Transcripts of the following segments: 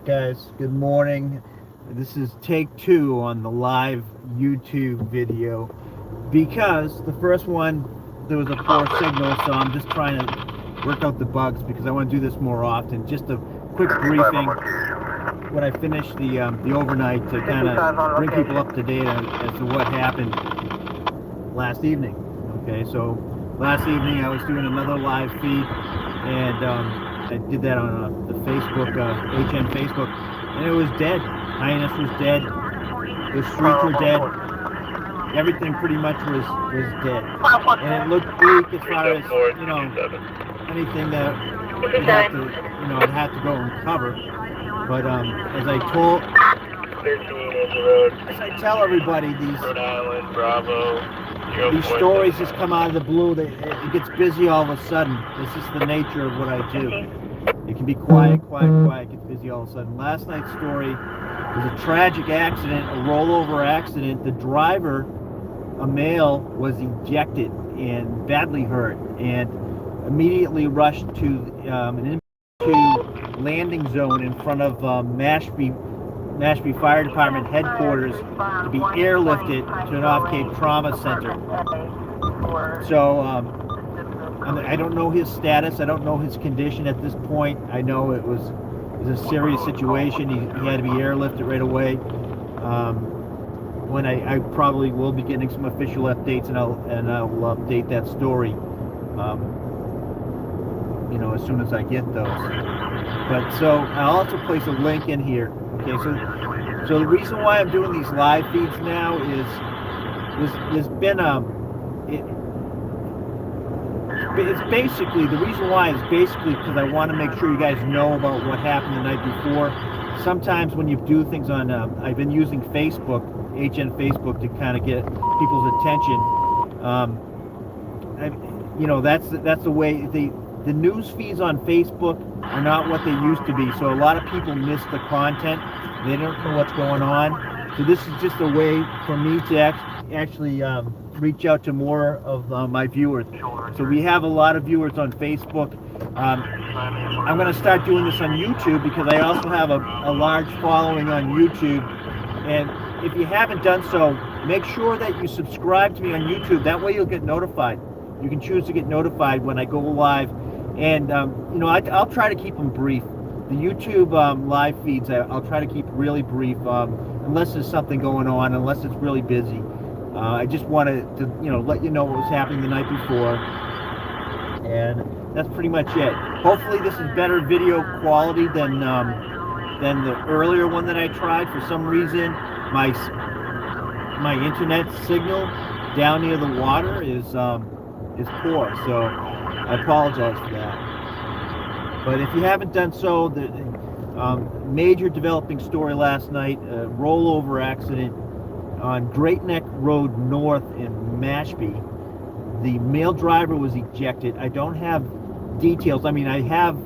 guys, good morning. This is take 2 on the live YouTube video because the first one there was a poor signal, so I'm just trying to work out the bugs because I want to do this more often. Just a quick briefing when I finish the overnight to kind of bring people up to date as to what happened last evening. Okay, so last evening I was doing another live feed, and I did that on the Facebook, HN Facebook, and it was dead. Hyannis was dead. The streets were dead. Everything pretty much was dead, and it looked bleak as far as anything that I'd have to I'd have to go and cover. But as I tell everybody, these stories just come out of the blue. It gets busy all of a sudden. It's just the nature of what I do. It can be quiet, it gets busy all of a sudden. Last night's story was a tragic accident, a rollover accident. The driver, a male, was ejected and badly hurt and immediately rushed to an landing zone in front of Mashpee Fire Department headquarters to be airlifted to an off-Cape trauma center. So I don't know his status. I don't know his condition at this point. I know it was a serious situation. He had to be airlifted right away. When I probably will be getting some official updates, and I'll update that story. As soon as I get those. But so I'll also place a link in here. Okay, so the reason why I'm doing these live feeds now is there's been it's basically, the reason why is basically because I want to make sure you guys know about what happened the night before. Sometimes when you do things on, I've been using Facebook, HN Facebook, to kind of get people's attention. That's the way the news feeds on Facebook are not what they used to be. So a lot of people miss the content. They don't know what's going on. So this is just a way for me to actually reach out to more of my viewers. So we have a lot of viewers on Facebook. I'm going to start doing this on YouTube because I also have a large following on YouTube. And if you haven't done so, make sure that you subscribe to me on YouTube. That way you'll get notified. You can choose to get notified when I go live. And, I'll try to keep them brief. The YouTube live feeds, I'll try to keep really brief, unless there's something going on, unless it's really busy. I just wanted to, let you know what was happening the night before. And that's pretty much it. Hopefully this is better video quality than the earlier one that I tried. For some reason, my internet signal down near the water is poor, so I apologize for that. But if you haven't done so, the major developing story last night, a rollover accident on Great Neck Road North in Mashpee. The male driver was ejected. I don't have details. I mean, I have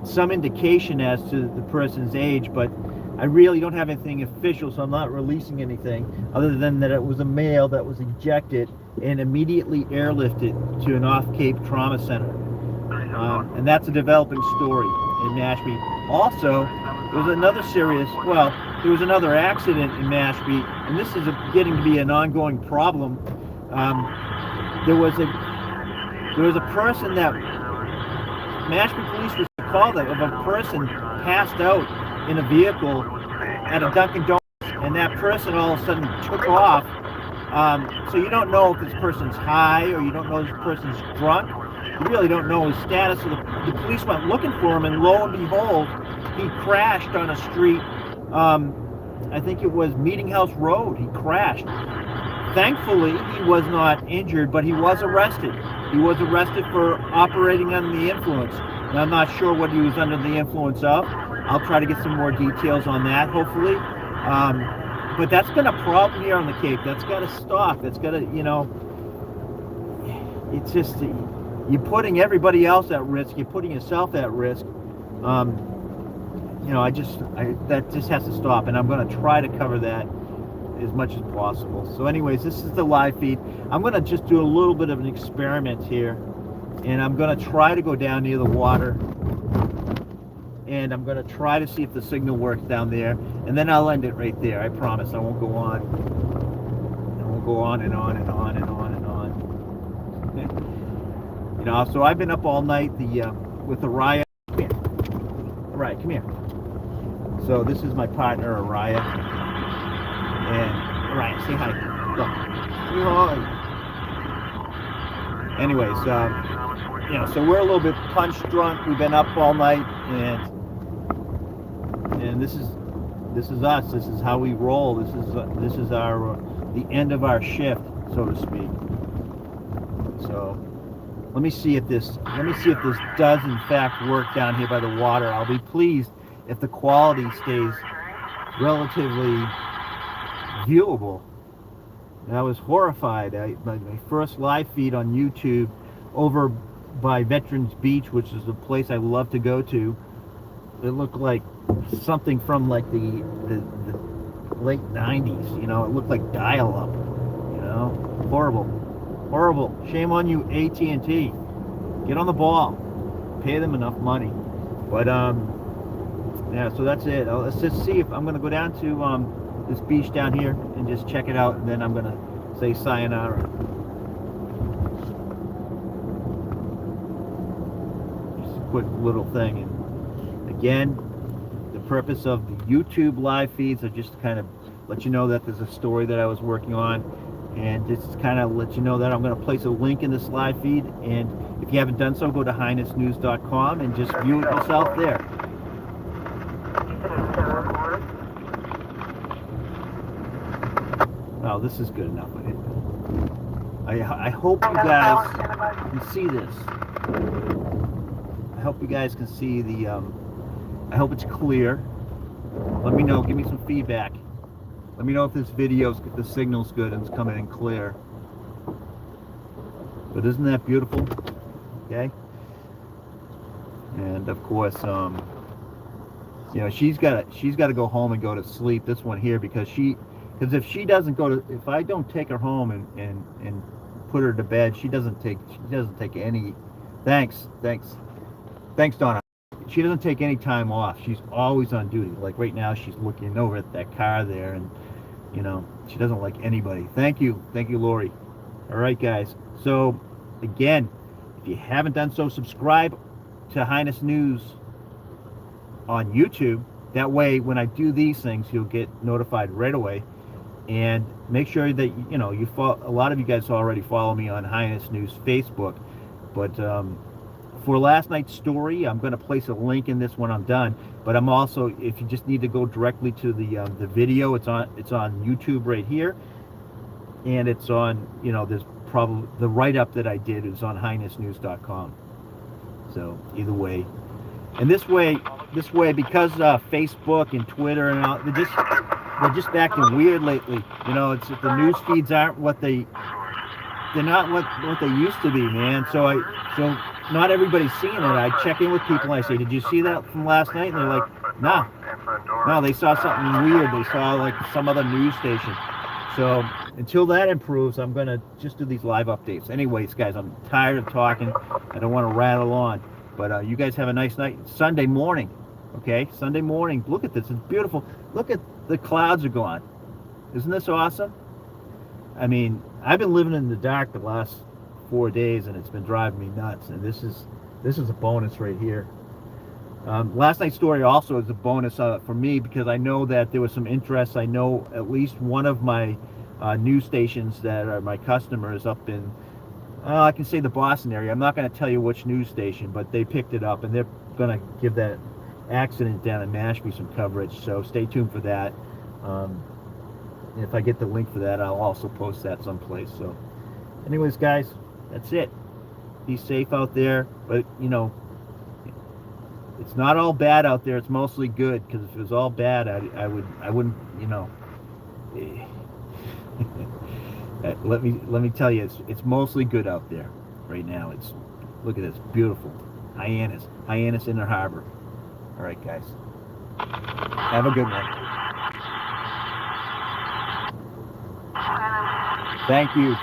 some indication as to the person's age, but I really don't have anything official, so I'm not releasing anything other than that it was a male that was ejected and immediately airlifted to an off-Cape trauma center. And that's a developing story in Mashpee. Also, there was another accident in Mashpee, and this is getting to be an ongoing problem. There was a person that Mashpee police was called of a person passed out in a vehicle at a Dunkin' Donuts, and that person all of a sudden took off. So you don't know if this person's high or you don't know if this person's drunk. You really don't know his status. So the police went looking for him, and lo and behold, he crashed on a street. I think it was Meeting House Road. He crashed. Thankfully, he was not injured, but he was arrested. He was arrested for operating under the influence. Now, I'm not sure what he was under the influence of. I'll try to get some more details on that, hopefully. But that's been a problem here on the Cape. That's got to stop. That's got to, it's just, you're putting everybody else at risk. You're putting yourself at risk. That just has to stop, and I'm going to try to cover that as much as possible. So anyways, this is the live feed. I'm going to just do a little bit of an experiment here, and I'm going to try to go down near the water and I'm going to try to see if the signal works down there, and then I'll end it right there. I promise I won't go on. I won't go on and on and on and on and on. You know, so I've been up all night with Araya. Come here. Araya, come here. So this is my partner, Araya. And Araya, say hi. Look. Hi. Anyways, you know, so we're a little bit punch drunk. We've been up all night, and this is us. This is how we roll. This is our the end of our shift, so to speak. So let me see if this does in fact work down here by the water. I'll be pleased if the quality stays relatively viewable. And I was horrified. My first live feed on YouTube over by Veterans Beach, which is a place I love to go to, it looked like something from like the late 90s. You know, it looked like dial-up. You know, horrible. Shame on you, AT&T. Get on the ball. Pay them enough money. But yeah, so that's it. Let's just see if I'm going to go down to this beach down here and just check it out, and then I'm going to say sayonara. Just a quick little thing. And again, the purpose of the YouTube live feeds are just to kind of let you know that there's a story that I was working on, and just kind of let you know that I'm going to place a link in this live feed, and if you haven't done so, go to HyannisNews.com and just view it yourself there. Oh, this is good enough. I hope you guys can see this. I hope you guys can see the, I hope it's clear. Let me know, give me some feedback. Let me know if this the signal's good and it's coming in clear. But isn't that beautiful? Okay. And of course, you know, she's got to go home and go to sleep. This one here, because if she doesn't if I don't take her home and put her to bed, she doesn't take any. Thanks, Donna. She doesn't take any time off. She's always on duty. Like right now, she's looking over at that car there, and you know, she doesn't like anybody. Thank you, Lori. All right, guys. So again, if you haven't done so, subscribe to Highness News on YouTube. That way, when I do these things, you'll get notified right away. And make sure that you know you follow. A lot of you guys already follow me on Highness News Facebook, but for last night's story, I'm going to place a link in this when I'm done. But I'm also, if you just need to go directly to the video, it's on YouTube right here, and it's on, you know, there's probably the write-up that I did is on HyannisNews.com. So either way, and this way because Facebook and Twitter and all, they're just acting weird lately. You know, it's the news feeds aren't they're not what they used to be, man. So not everybody's seeing it. I check in with people and I say, did you see that from last night? And they're like, nah. No, they saw something weird. They saw like some other news station. So until that improves, I'm going to just do these live updates. Anyways, guys, I'm tired of talking. I don't want to rattle on. But you guys have a nice night. Sunday morning, okay? Sunday morning. Look at this. It's beautiful. Look at the clouds are gone. Isn't this awesome? I mean, I've been living in the dark the last 4 days, and it's been driving me nuts. And this is a bonus right here. Last night's story also is a bonus for me, because I know that there was some interest. I know at least one of my news stations that are my customers up in, I can say the Boston area. I'm not going to tell you which news station, but they picked it up, and they're going to give that accident down in Mashpee some coverage. So stay tuned for that. If I get the link for that, I'll also post that someplace. So anyways, guys, that's it. Be safe out there, but you know, it's not all bad out there. It's mostly good, because if it was all bad, I wouldn't, you know. let me tell you, it's mostly good out there right now. Look at this, beautiful. Hyannis in the harbor. All right, guys, have a good one. Thank you.